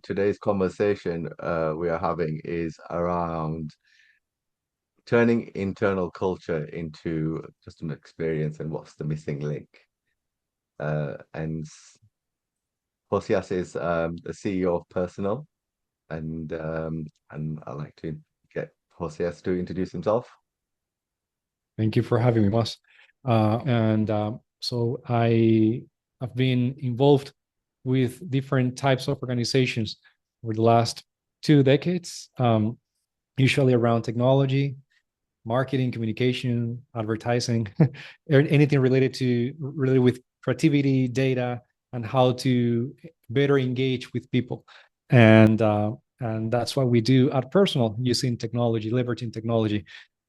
Today's conversation we are having is around turning internal culture into customer experience and what's the missing link. And Josias is the CEO of Personal, and I'd like to get Josias to introduce himself. Thank you for having me, Mas. So I have been involved with different types of organizations over the last 2 decades, usually around technology, marketing, communication, advertising, anything related with creativity, data, and how to better engage with people. And that's what we do at Personal, using technology, leveraging technology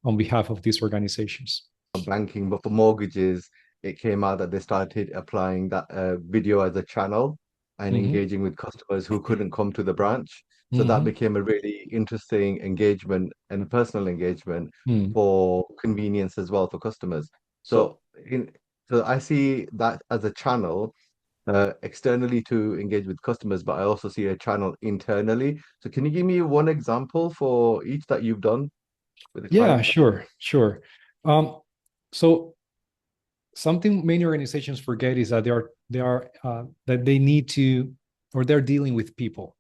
on behalf of these organizations. Banking, but for mortgages, it came out that they started applying that video as a channel and Mhm. engaging with customers who couldn't come to the branch. So that Mhm. became a really interesting engagement and personal engagement Mm. for convenience as well for customers. So So in so I see that as a channel externally to engage with customers, but I also see a channel internally. So can you give me one example for each that you've done with the yeah, clients? sure. Um, so something many organizations forget is that that they need to, or they're dealing with people.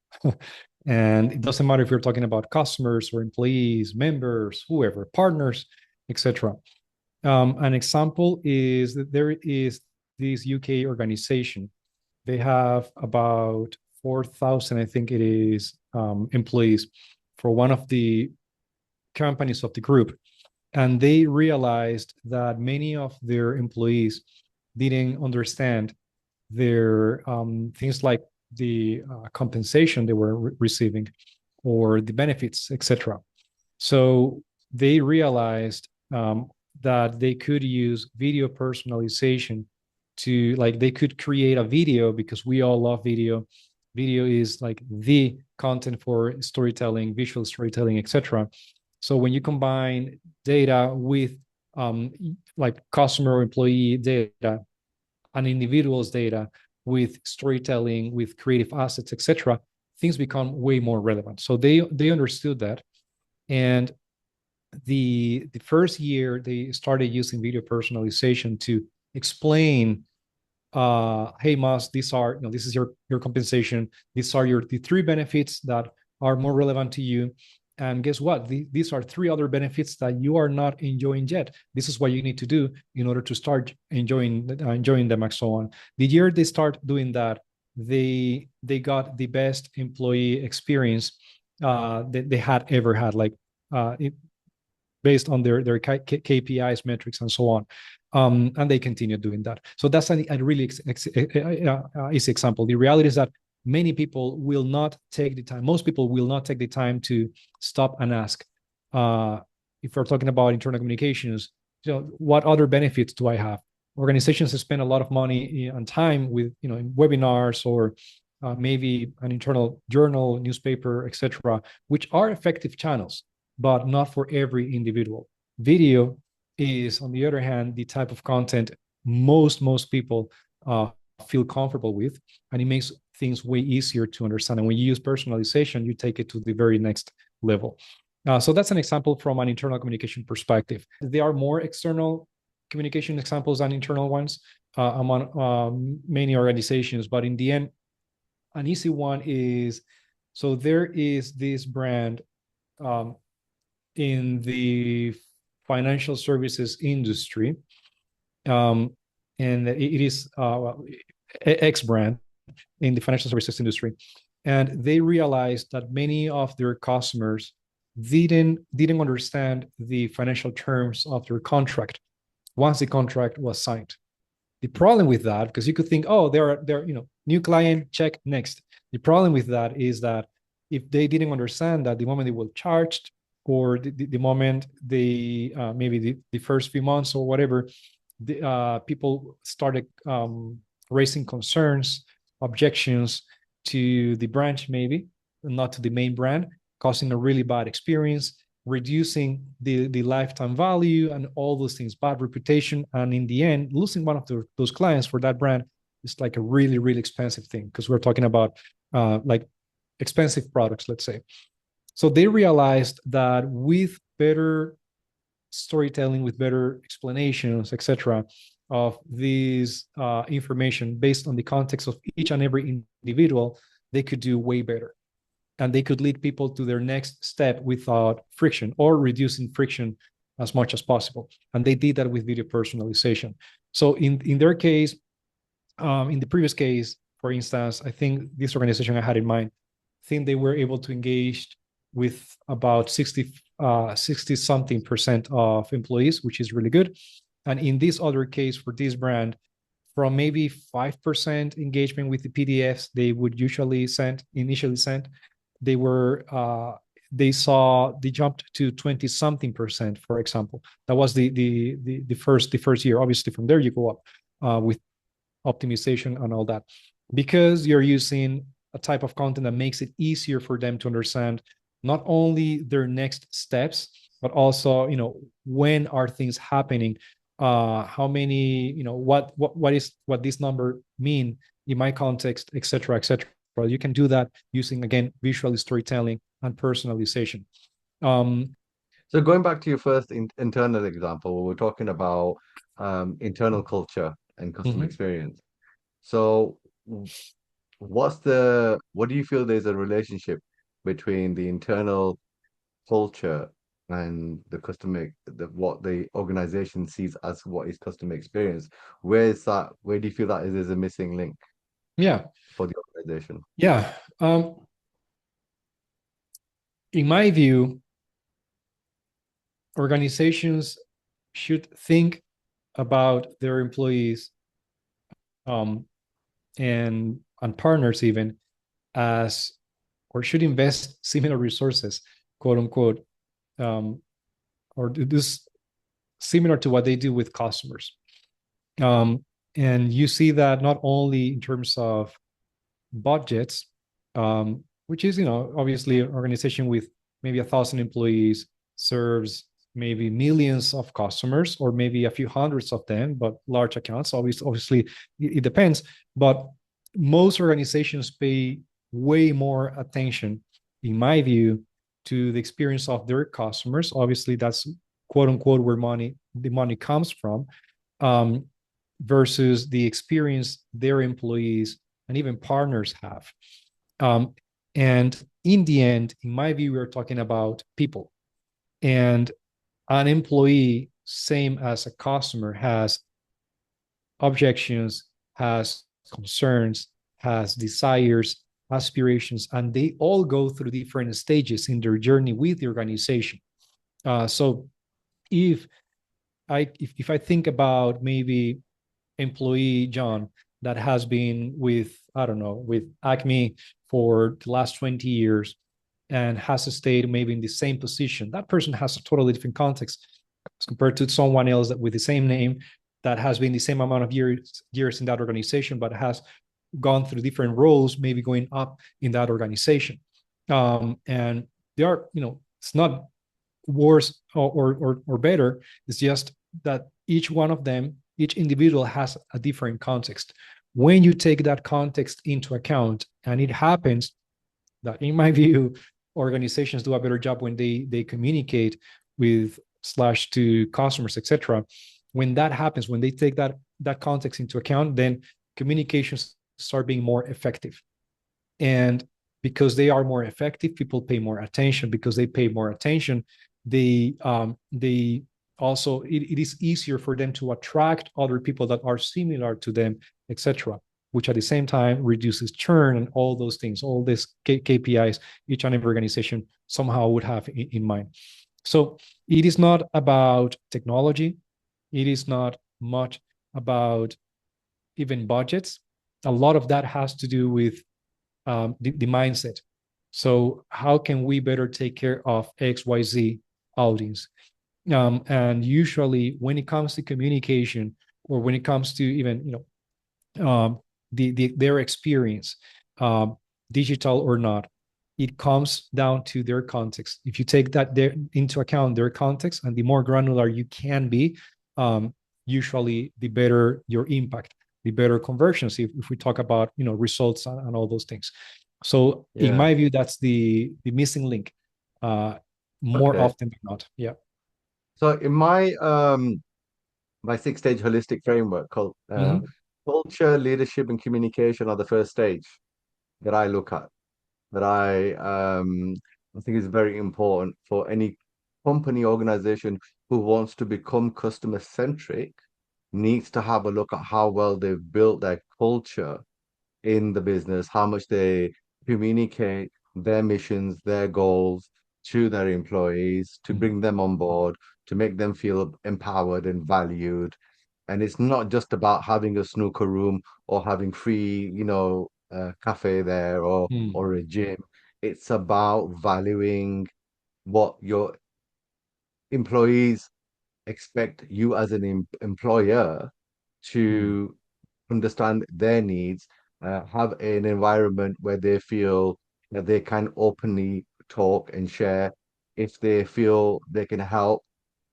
And it doesn't matter if you're talking about customers or employees, members, whoever, partners, etc. An example is that there is this UK organization. They have about 4,000, I think it is, employees for one of the companies of the group. And they realized that many of their employees didn't understand their things like the compensation they were receiving or the benefits, etc. So they realized that they could use video personalization to, like, they could create a video, because we all love video. Video is like the content for storytelling, visual storytelling, etc. So when you combine data with um, like customer or employee data, an individual's data, with storytelling, with creative assets, etc., things become way more relevant. So they understood that. And the first year they started using video personalization to explain, hey Mas, these are, this is your compensation, these are the three benefits that are more relevant to you, and guess what, these are three other benefits that you are not enjoying yet. This is what you need to do in order to start enjoying them, and so on. The year they start doing that, they got the best employee experience that they had ever had, like based on their KPIs, metrics, and so on. And they continue doing that. So that's a really easy example. The reality is that many people will not take the time. Most people will not take the time to stop and ask. If we're talking about internal communications, what other benefits do I have? Organizations spend a lot of money and time with, in webinars, or maybe an internal journal, newspaper, etc., which are effective channels, but not for every individual. Video is, on the other hand, the type of content most people feel comfortable with, and it makes things way easier to understand. And when you use personalization, you take it to the very next level. So that's an example from an internal communication perspective. There are more external communication examples than internal ones among many organizations, but in the end, an easy one is, so there is this brand um, in the financial services industry, um, and it is X brand in the financial services industry, and they realized that many of their customers didn't understand the financial terms of their contract once the contract was signed. The problem with that, because you could think, oh, they're new client, check, next. The problem with that is that if they didn't understand that the moment they were charged, or the moment they maybe the first few months or whatever, the people started raising concerns, objections to the branch, maybe not to the main brand, causing a really bad experience, reducing the lifetime value and all those things, bad reputation, and in the end, losing one of those clients for that brand is like a really expensive thing, because we're talking about like expensive products, let's say. So they realized that with better storytelling, with better explanations, etc., of this information based on the context of each and every individual, they could do way better, and they could lead people to their next step without friction or reducing friction as much as possible. And they did that with video personalization. So in their case, in the previous case, for instance, I think this organization I had in mind, I think they were able to engage with about 60 something percent of employees, which is really good. And in this other case, for this brand, from maybe 5% engagement with the PDFs they would initially send, they were they jumped to 20 something percent, for example. That was the first year. Obviously, from there you go up with optimization and all that, because you're using a type of content that makes it easier for them to understand not only their next steps, but also, when are things happening, how many, what this number mean in my context, etc., etc. You can do that using, again, visual storytelling and personalization. um So going back to your first internal example, we're talking about internal culture and customer mhm. experience. So what do you feel there's a relationship between the internal culture and what the organization sees as what is customer experience? Where do you feel that is a missing link Yeah, for the organization? yeah. In my view, organizations should think about their employees, um, and partners even, as, or should invest similar resources, quote unquote, um, or this similar to what they do with customers. Um, and you see that not only in terms of budgets, which is, obviously an organization with maybe 1,000 employees serves maybe millions of customers, or maybe a few hundreds of them, but large accounts. Obviously, it depends. But most organizations pay way more attention, in my view, to the experience of their customers. Obviously, that's quote unquote where the money comes from, um, versus the experience their employees and even partners have. Um, and in the end, in my view, we're talking about people. And an employee, same as a customer, has objections, has concerns, has desires, aspirations, and they all go through different stages in their journey with the organization. So if if I think about maybe employee John that has been with, I don't know, with Acme for the last 20 years and has stayed maybe in the same position, that person has a totally different context as compared to someone else that with the same name that has been the same amount of years in that organization, but has gone through different roles, maybe going up in that organization. And they are, it's not worse or better. It's just that each one of them, each individual has a different context. When you take that context into account, and it happens that, in my view, organizations do a better job when they communicate with slash to customers, etc. When that happens, when they take that context into account, then communications start being more effective. And because they are more effective, people pay more attention. Because they pay more attention, they also, it is easier for them to attract other people that are similar to them, etc., which at the same time reduces churn and all those things, all these KPIs each and every organization somehow would have in mind. So it is not about technology. It is not much about even budgets. A lot of that has to do with the mindset. So how can we better take care of XYZ audience? And usually when it comes to communication, or when it comes to even, their experience, um, digital or not, it comes down to their context. If you take that into account, their context, and the more granular you can be, usually the better your impact, the better conversions, if we talk about, results and all those things. So in Yeah. my view, that's the missing link, uh, more Okay. often than not. Yeah. So in my six-stage holistic framework called Hmm. culture, leadership, and communication are the first stage that I look at. That I think is very important for any company organization who wants to become customer centric needs to have a look at how well they've built their culture in the business, how much they communicate their missions, their goals to their employees, to Mm, bring them on board, to make them feel empowered and valued. And it's not just about having a snooker room or having free, cafe there mm, or a gym. It's about valuing what your employees expect you as an employer mm, to understand their needs, have an environment where they feel that they can openly talk and share if they feel they can help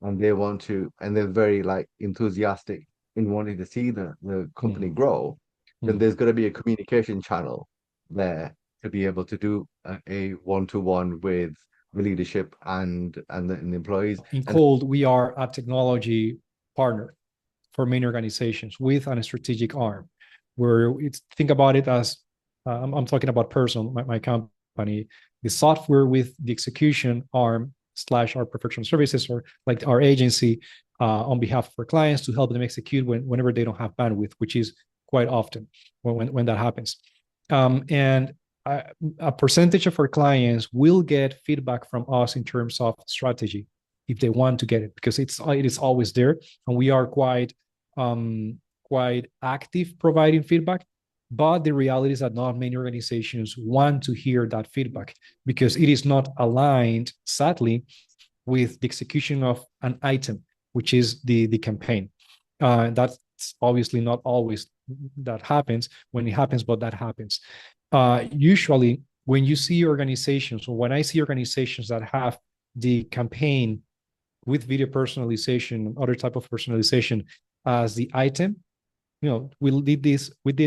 and they want to, and they're very like enthusiastic in wanting to see the company mm, grow, then mm. there's going to be a communication channel there to be able to do a one-to-one with the leadership and the employees. In And cold, we are a technology partner for many organizations with a strategic arm, where it's think about it as I'm talking about personal, my company, the software with the execution arm slash our professional services or like our agency on behalf of our clients to help them execute whenever they don't have bandwidth, which is quite often when that happens. And a percentage of our clients will get feedback from us in terms of strategy if they want to get it, because it is always there, and we are quite active providing feedback. But the reality is that not many organizations want to hear that feedback because it is not aligned, sadly, with the execution of an item, which is the campaign. That's obviously not always that happens when it happens, but that happens. Usually, when you see organizations, or when I see organizations that have the campaign with video personalization, other type of personalization as the item, we did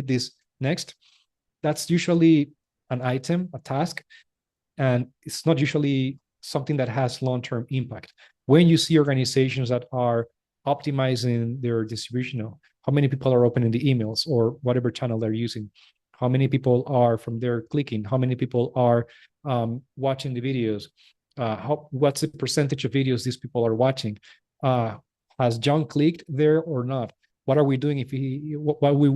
this next. That's usually an item, a task, and it's not usually something that has long-term impact. When you see organizations that are optimizing their distribution, how many people are opening the emails or whatever channel they're using, how many people are from there clicking, how many people are watching the videos, what's the percentage of videos these people are watching, uh, has John clicked there or not, what are we doing if he what are we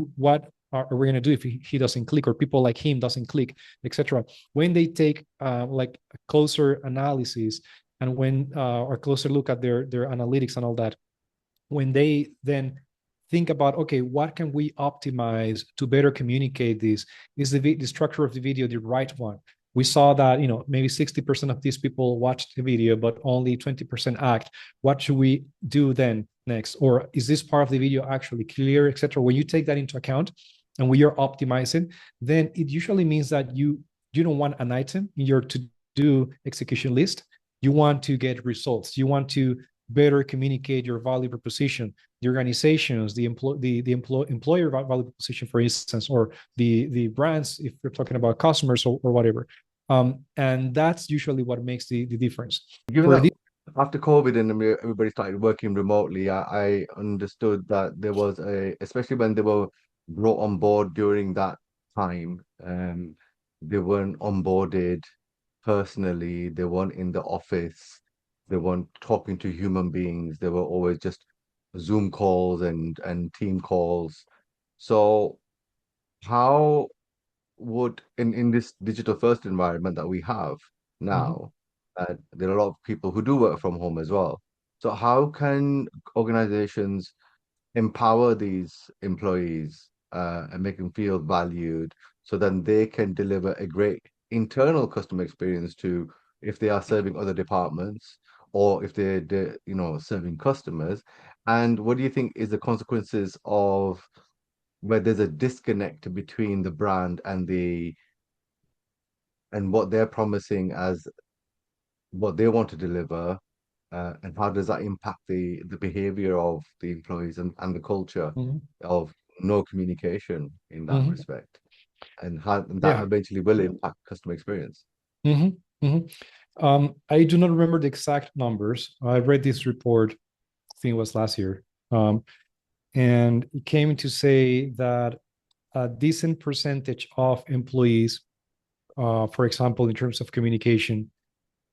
going to do if he doesn't click, or people like him doesn't click, etc. When they take like a closer analysis, and when or closer look at their analytics and all that, when they then think about, okay, what can we optimize to better communicate this, is the structure of the video the right one? We saw that maybe 60% of these people watched the video but only 20% act. What should we do then next? Or is this part of the video actually clear, etc.? When you take that into account and we are optimizing, then it usually means that you don't want an item in your to do execution list. You want to get results. You want to better communicate your value proposition, the organizations, employer value proposition, for instance, or the brands, if you're talking about customers or whatever. And that's usually what makes the difference. given For that the after COVID and everybody started working remotely, I understood that there was especially when they were brought on board during that time, they weren't onboarded personally, they weren't in the office, they weren't talking to human beings, they were always just Zoom calls and team calls. So how would in this digital first environment that we have Mhm, now, there are a lot of people who do work from home as well. So how can organizations empower these employees and make them feel valued so then they can deliver a great internal customer experience to if they are serving other departments or if they're serving customers? And what do you think is the consequences of where there's a disconnect between the brand and what they're promising as what they want to deliver, and how does that impact the behavior of the employees and the culture mhm, of no communication in that mhm. respect? and how and that Yeah. eventually will impact customer experience. hmm hmm I do not remember the exact numbers. I read this report, I think it was last year, and it came to say that a decent percentage of employees, for example, in terms of communication,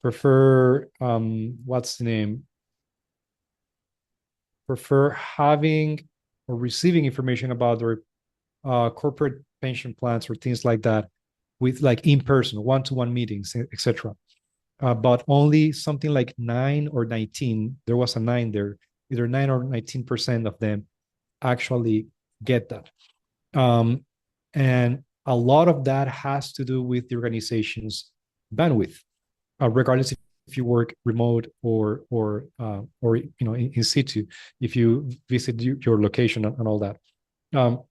prefer what's the name? Prefer having or receiving information about their corporate pension plans or things like that with like in person, one-to-one meetings, etc. But only something like 9 or 19, there was a nine there, either 9 or 19% of them actually get that. And a lot of that has to do with the organization's bandwidth, regardless if you work remote or in situ, if you visit your location and all that. Um,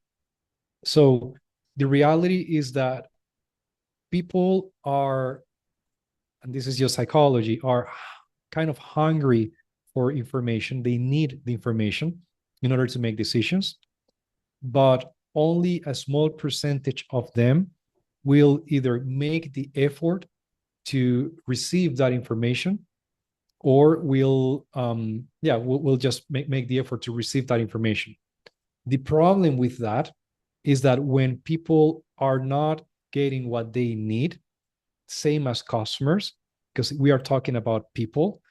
so the reality is that people are, and this is just psychology, are kind of hungry for information. They need the information in order to make decisions, but only a small percentage of them will either make the effort to receive that information or will just make the effort to receive that information. The problem with that is that when people are not getting what they need, same as customers, because we are talking about people,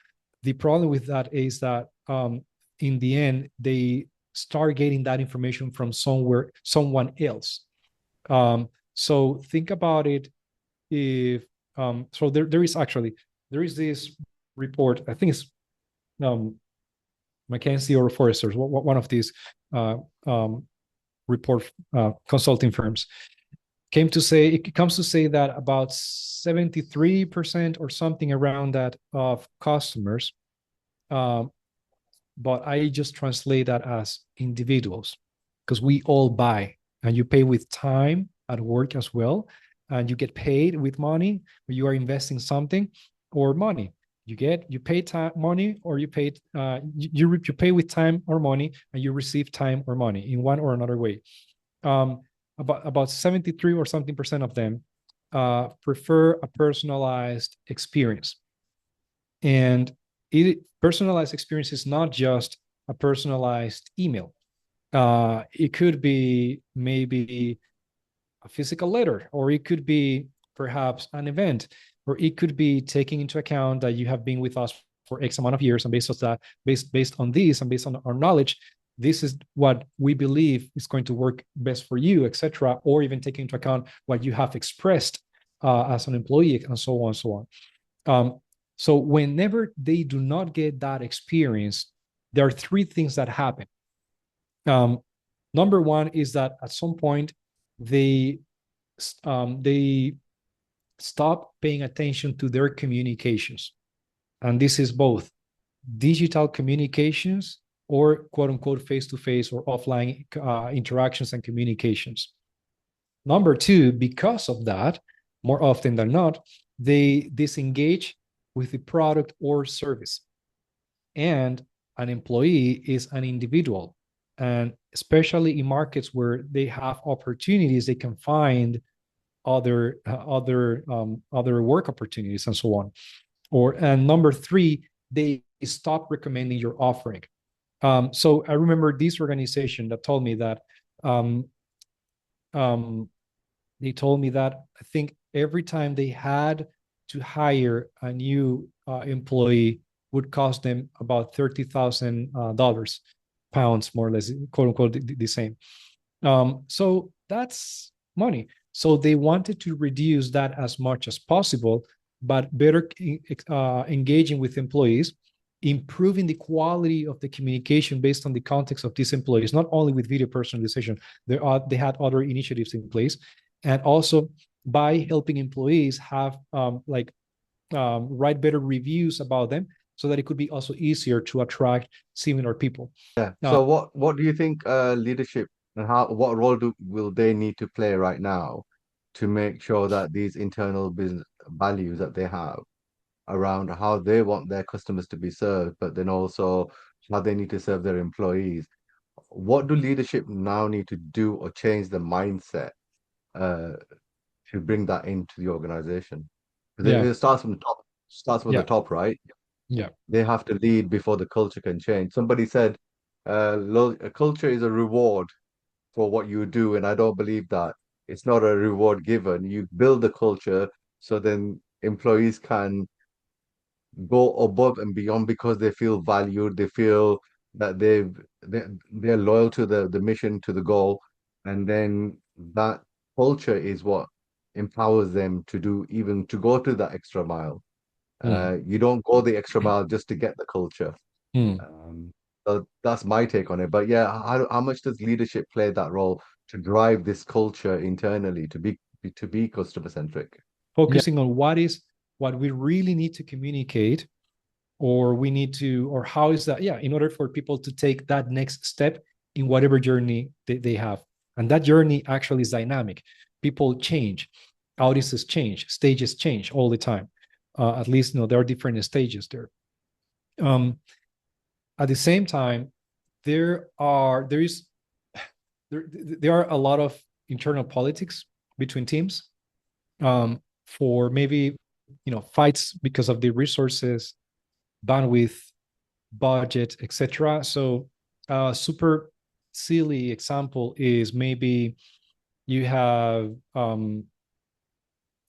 the problem with that is that in the end, they start getting that information from someone else. So think about it. If so there is this report, I think it's um, McKinsey or Forrester, one of these uh, um, report consulting firms, it comes to say that about 73% or something around that of customers, um, but I just translate that as individuals because we all buy and you pay with time at work as well. And you get paid with money, or you are investing something or money. You pay time, money, or you pay with time or money, and you receive time or money in one or another way. Um, about 73 or something percent of them prefer a personalized experience. And personalized experience is not just a personalized email. It could be maybe a physical letter, or it could be perhaps an event, or it could be taking into account that you have been with us for X amount of years, and based on this, and based on our knowledge, this is what we believe is going to work best for you, etc. Or even taking into account what you have expressed as an employee, and so on, so on. So whenever they do not get that experience, there are three things that happen. Um, Number one is that at some point they they stop paying attention to their communications, and this is both digital communications or quote unquote face to face or offline interactions and communications. Number two, because of that, more often than not, they disengage with the product or service. And an employee is an individual. And especially in markets where they have opportunities, they can find other work opportunities and so on. And number three, they stop recommending your offering. So I remember this organization that told me that um, um, they told me that I think every time they had to hire a new employee would cost them about $30,000, pounds, more or less, quote unquote, the same. So that's money. So they wanted to reduce that as much as possible, but better engaging with employees, improving the quality of the communication based on the context of these employees, not only with video personalization. They had other initiatives in place, and also by helping employees have write better reviews about them, so that it could be also easier to attract similar people. Yeah. Uh, So what do you think leadership and how what role will they need to play right now to make sure that these internal business values that they have around how they want their customers to be served, but then also how they need to serve their employees. What do leadership now need to do or change the mindset uh, to bring that into the organization. Because Yeah. it starts from the top, starts from the Yeah. top, right? Yeah. They have to lead before the culture can change. Somebody said, a culture is a reward for what you do, and I don't believe that. It's not a reward given. You build the culture so then employees can go above and beyond because they feel valued, they feel that they're loyal to the mission, to the goal, and then that culture is what empowers them to do even to go to that extra mile. Mm. You don't go the extra mile just to get the culture. Mm. Um, so that's my take on it. But yeah, how much does leadership play that role to drive this culture internally to be customer centric? Focusing on what we really need to communicate, or we need to, or how is that, yeah, in order for people to take that next step in whatever journey they have. And that journey actually is dynamic. People change, audiences change, stages change all the time. At least, there are different stages there. um, at the same time, there is there are a lot of internal politics between teams, for maybe fights because of the resources, bandwidth, budget, etc. So a super silly example is maybe you have an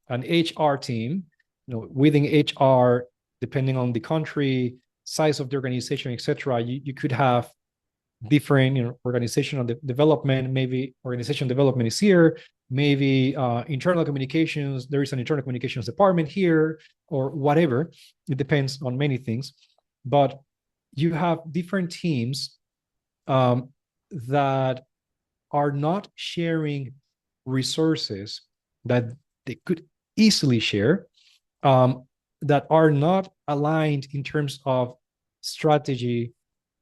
HR team. Within HR, depending on the country, size of the organization, etc., you could have different organizational development. Maybe organization development is here, maybe internal communications, there is an internal communications department here, or whatever. It depends on many things, but you have different teams, um, that are not sharing resources that they could easily share, um, that are not aligned in terms of strategy,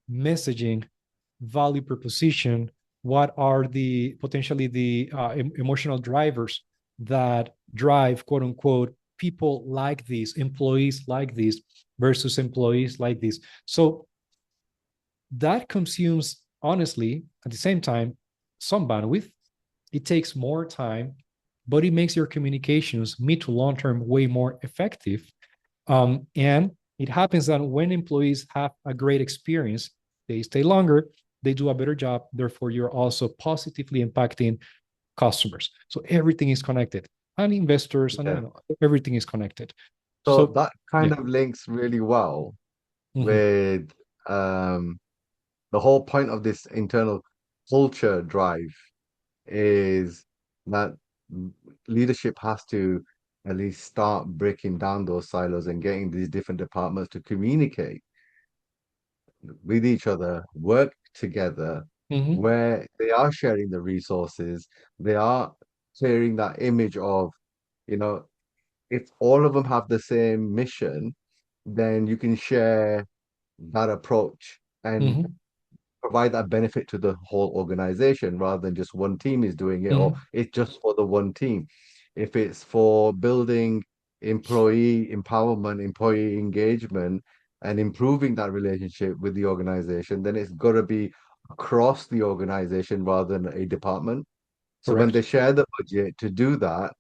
messaging, value proposition. What are the potentially the emotional drivers that drive, quote unquote, people like these, employees like these versus employees like this? So that consumes, honestly, at the same time, some bandwidth. It takes more time, but it makes your communications mid to long term way more effective. And it happens that when employees have a great experience, they stay longer, they do a better job. Therefore, you're also positively impacting customers. So everything is connected, and investors, and Yeah. everything is connected. So So that kind yeah. of links really well Mhm. with the whole point of this internal culture drive is that leadership has to at least start breaking down those silos and getting these different departments to communicate with each other, work together, Mhm. where they are sharing the resources, they are clearing that image of, you know, if all of them have the same mission, then you can share that approach and Mhm. provide that benefit to the whole organization rather than just one team is doing it or Mhm. it's just for the one team. If it's for building employee empowerment, employee engagement, and improving that relationship with the organization, then it's got to be across the organization rather than a department. So when they Correct. share the budget to do that,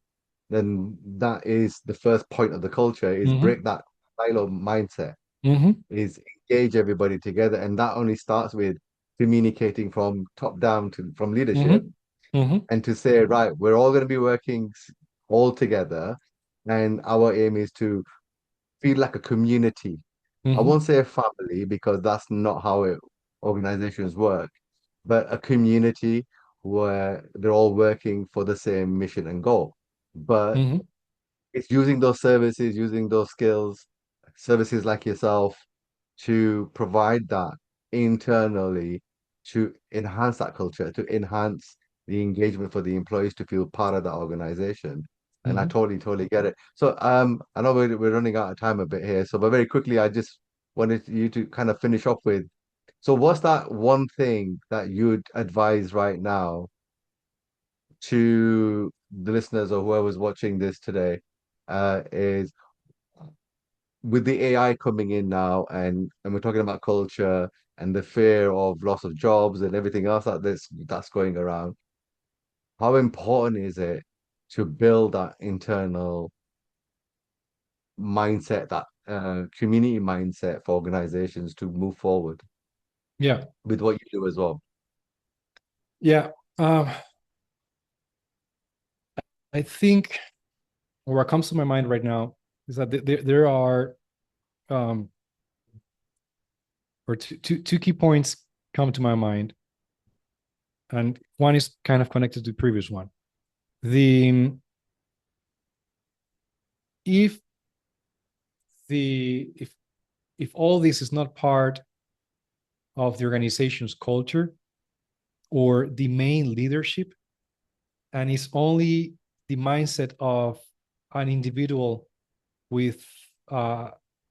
then that is the first point of the culture is Mhm. break that silo mindset, Mhm. is engage everybody together. And that only starts with communicating from top down to from leadership Mhm. Mhm. and to say, right, we're all going to be working all together. And our aim is to feel like a community. I Mhm. won't say a family because that's not how organizations work, but a community where they're all working for the same mission and goal. But Mhm. it's using those services, using those skills, services like yourself to provide that internally to enhance that culture, to enhance the engagement for the employees to feel part of that organization. And I Mhm. totally get it. So I know we're running out of time a bit here. So but very quickly, I just wanted you to kind of finish off with, so what's that one thing that you'd advise right now to the listeners or whoever's watching this today, is with the AI coming in now and we're talking about culture and the fear of loss of jobs and everything else that's going around, how important is it to build that internal mindset, that community mindset for organizations to move forward Yeah. with what you do as well. Yeah. Um, I think what comes to my mind right now is that there are um, or two key points come to my mind, and one is kind of connected to the previous one. The if the if all this is not part of the organization's culture or the main leadership, and it's only the mindset of an individual with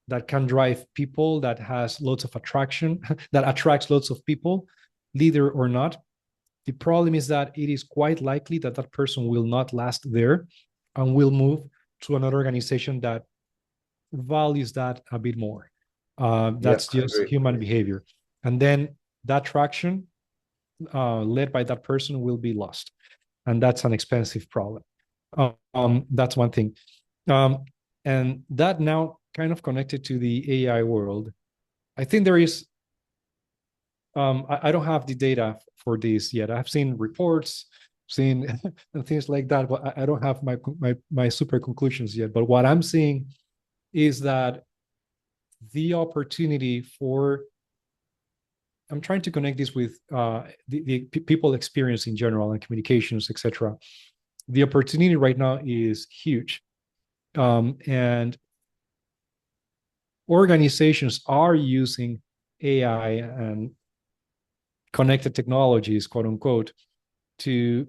that can drive people, that has lots of attraction, that attracts lots of people, leader or not. The problem is that it is quite likely that that person will not last there and will move to another organization that values that a bit more. Yeah, That's I just agree. human behavior. And then that traction led by that person will be lost. And that's an expensive problem. That's one thing. Um, and that now kind of connected to the AI world. I think there is, I don't have the data for this yet. I've seen reports, seen and things like that, but I don't have my super conclusions yet. But what I'm seeing is that the opportunity for, I'm trying to connect this with the people experience in general and communications, etc. The opportunity right now is huge. And organizations are using AI and connected technologies, quote unquote, to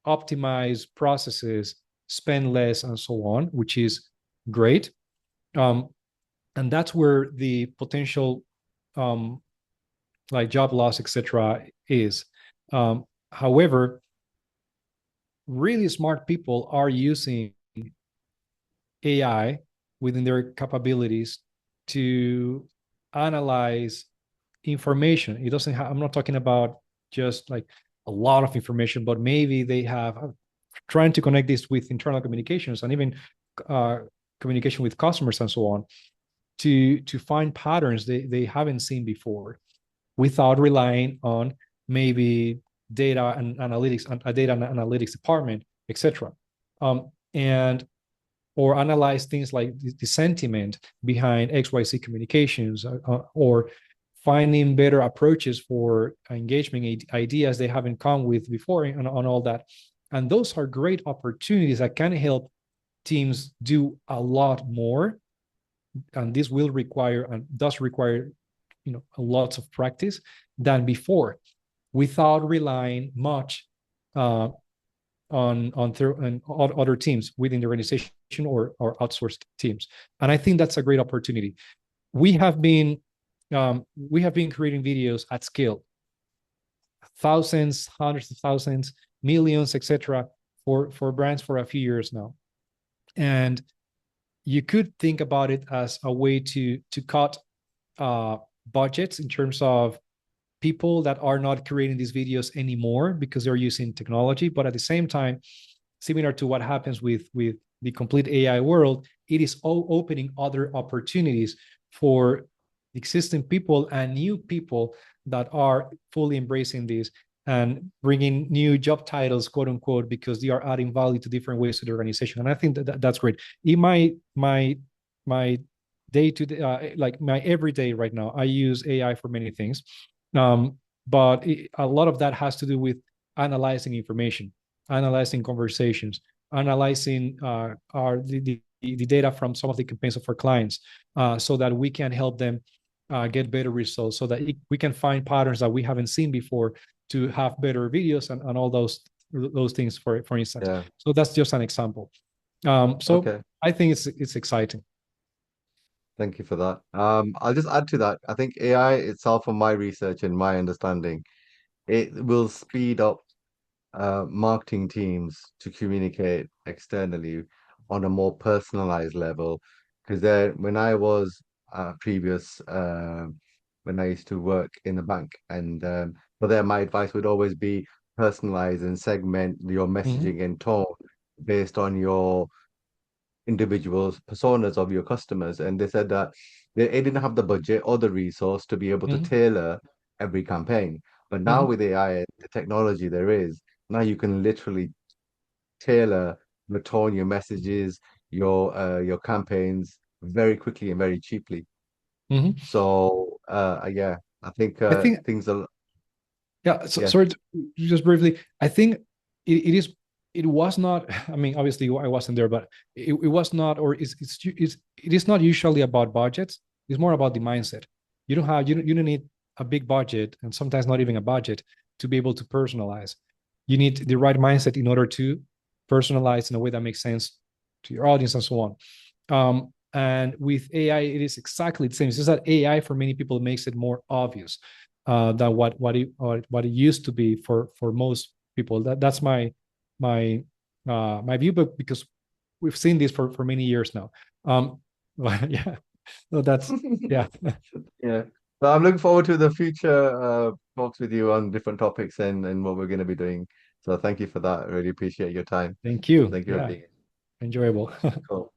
optimize processes, spend less, and so on, which is great. Um, and that's where the potential, like job loss, etc., is. However, really smart people are using AI within their capabilities to analyze information. It doesn't have, I'm not talking about just like a lot of information, but maybe they have trying to connect this with internal communications and even uh, communication with customers and so on to find patterns they haven't seen before without relying on maybe data and analytics, a data and analytics department, etc. And or analyze things like the sentiment behind XYZ communications, or finding better approaches for engagement ideas they haven't come with before, and on all that. And those are great opportunities that can help teams do a lot more. And this will require and does require, lots of practice than before, without relying much uh, on other teams within the organization, or outsourced teams. And I think that's a great opportunity. We have been creating videos at scale, thousands, hundreds of thousands, millions, etc., for brands for a few years now. And you could think about it as a way to cut budgets in terms of people that are not creating these videos anymore because they're using technology. But at the same time, similar to what happens with the complete AI world, it is all opening other opportunities for existing people and new people that are fully embracing this and bringing new job titles, quote unquote, because they are adding value to different ways to the organization. And I think that's great. In my day to day, like my everyday right now, I use AI for many things. But a lot of that has to do with analyzing information, analyzing conversations, analyzing the data from some of the campaigns of our clients, so that we can help them get better results, so that we can find patterns that we haven't seen before to have better videos and all those things, for instance. Yeah. So that's just an example. So Okay. I think it's exciting. Thank you for that. I'll just add to that. I think AI itself, from my research and my understanding, it will speed up marketing teams to communicate externally on a more personalized level. Because there, when I was previous, when I used to work in the bank, and but there, my advice would always be personalize and segment your Mhm. messaging and tone based on your individual personas of your customers. And they said that they didn't have the budget or the resource to be able to Hmm. tailor every campaign. But now Hmm. with AI and the technology there is, now you can literally tailor your tone, your messages, your campaigns very quickly and very cheaply. Hmm. So yeah, I think I think, things are yeah, so, yeah. sorry, just briefly, I think it is, it was not, I mean, obviously I wasn't there, but it was not, or it is not usually about budgets. It's more about the mindset. You don't need a big budget, and sometimes not even a budget, to be able to personalize. You need the right mindset in order to personalize in a way that makes sense to your audience and so on. And with AI, it is exactly the same. It's just that AI for many people makes it more obvious than what it used to be for most people. That's my view, but because we've seen this for many years now. Yeah, so that's, yeah. Yeah. But I'm looking forward to the future talks with you on different topics and what we're going to be doing. So thank you for that. I really appreciate your time. Thank you. Thank you for Yeah, being here. enjoyable. Cool.